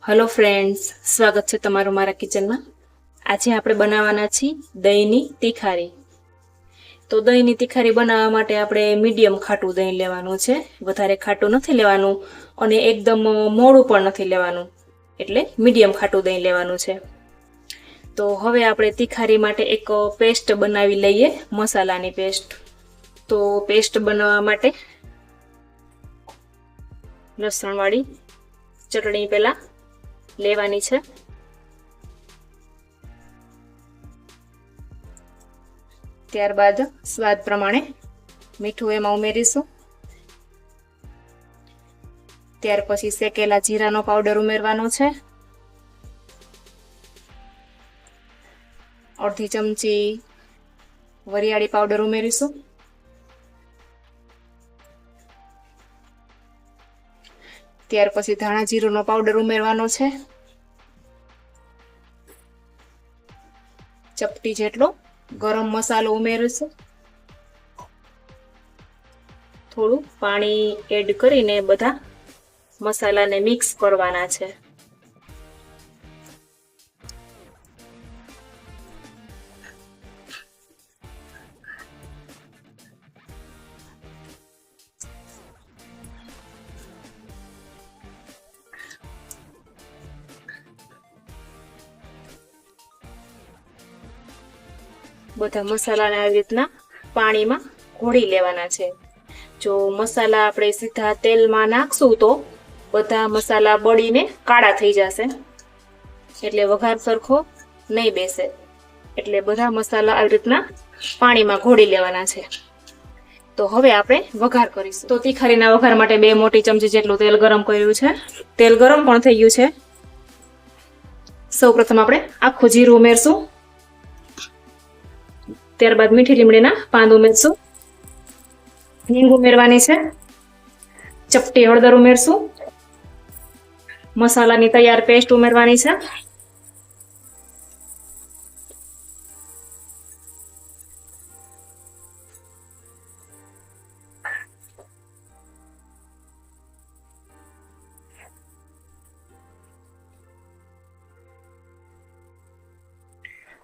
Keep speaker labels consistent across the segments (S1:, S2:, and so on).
S1: Hello friends, સ્વાગત છે તમારું મારા કિચનમાં। આજે આપણે બનાવવાના છીએ દહીંની તીખારી। તો દહીંની તીખારી બનાવવા માટે આપણે મીડિયમ ખાટું દહીં લેવાનું છે। વધારે ખાટું નથી લેવાનું અને એકદમ મોળું પણ નથી લેવાનું, એટલે મીડિયમ ખાટું દહીં લેવાનું છે। તો હવે આપણે તીખારી માટે એક પેસ્ટ બનાવી લઈએ, મસાલાની પેસ્ટ। તો પેસ્ટ બનાવવા માટે લસણવાળી ચટણી પહેલા લેવાની છે। ત્યારબાદ સ્વાદ પ્રમાણે મીઠું એમાં ઉમેરીશું। ત્યાર પછી શેકેલા જીરાનો પાવડર ઉમેરવાનો છે। અડધી ચમચી વરિયાળી પાવડર ઉમેરીશું। ત્યાર પછી ધાણા જીરુંનો પાવડર ઉમેરવાનો છે। ચપટી જેટલો ગરમ મસાલો ઉમેરીશું। થોડું પાણી એડ કરીને બધા મસાલાને મિક્સ કરવાના છે। બધા મસાલાને આવી રીતના પાણીમાં ઘોળી લેવાના છે। જો મસાલા આપણે સીધા તેલમાં નાખશું તો બધા મસાલા બળીને કાળા થઈ જશે, એટલે વઘાર સરખો નહીં બેસે। એટલે બધા મસાલા આવી રીતના પાણીમાં ઘોળી લેવાના છે। તો હવે આપણે વઘાર કરીશું। તો તીખારીના વઘાર માટે 2 મોટી ચમચી જેટલું તેલ ગરમ કર્યું છે। તેલ ગરમ પણ થઈ ગયું છે। સૌપ્રથમ આપણે આખું જીરું ઉમેરશું। ત્યારબાદ મીઠી લીમડીના પાન ઉમેરશું। હિંગ ઉમેરવાની છે। ચપટી હળદર ઉમેરશું। મસાલાની તૈયાર પેસ્ટ ઉમેરવાની છે।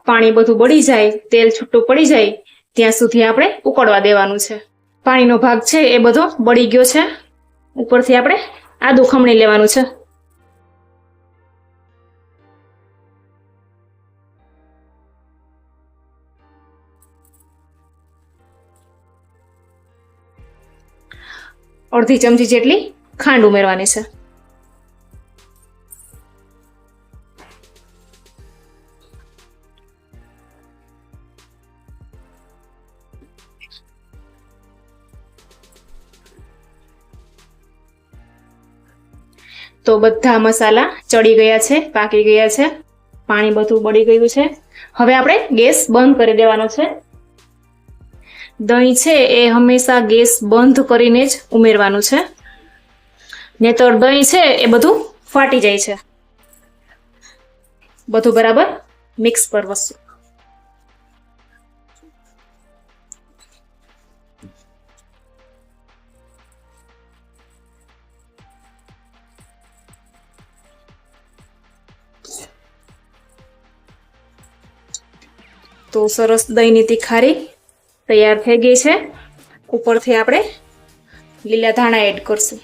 S1: પાણી બધું બળી જાય, તેલ છૂટું પડી જાય ત્યાં સુધી આપણે ઉકળવા દેવાનું છે। પાણીનો ભાગ છે એ બધો બળી ગયો છે। ઉપરથી આપણે આદું ખમણી લેવાનું છે। અડધી ચમચી જેટલી ખાંડ ઉમેરવાની છે। તો બધા મસાલા ચડી ગયા છે, પાકી ગયા છે, પાણી બધું બળી ગયું છે। હવે આપણે ગેસ બંધ કરી દેવાનો છે। દહીં છે એ હંમેશા ગેસ બંધ કરીને જ ઉમેરવાનું છે, નહીંતર દહીં છે એ બધું ફાટી જાય છે। બધું બરાબર મિક્સ કરવશું। તો સરસ દહીંની તીખારી તૈયાર થઈ ગઈ છે। ઉપરથી આપણે લીલા ધાણા એડ કરશું।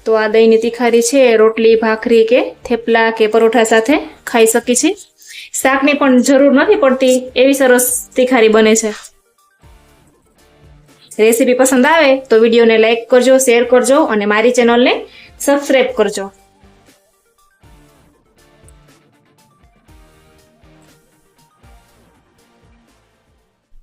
S1: તો આ દહીંની તીખારી છે રોટલી, ભાખરી કે થેપલા કે પરોઠા સાથે ખાઈ શકી છે। શાકની પણ જરૂર નથી પડતી, એવી સરસ તીખારી બને છે। રેસીપી પસંદ આવે તો વિડીયોને લાઈક કરજો, શેર કરજો અને મારી ચેનલને સબસ્ક્રાઈબ કરજો।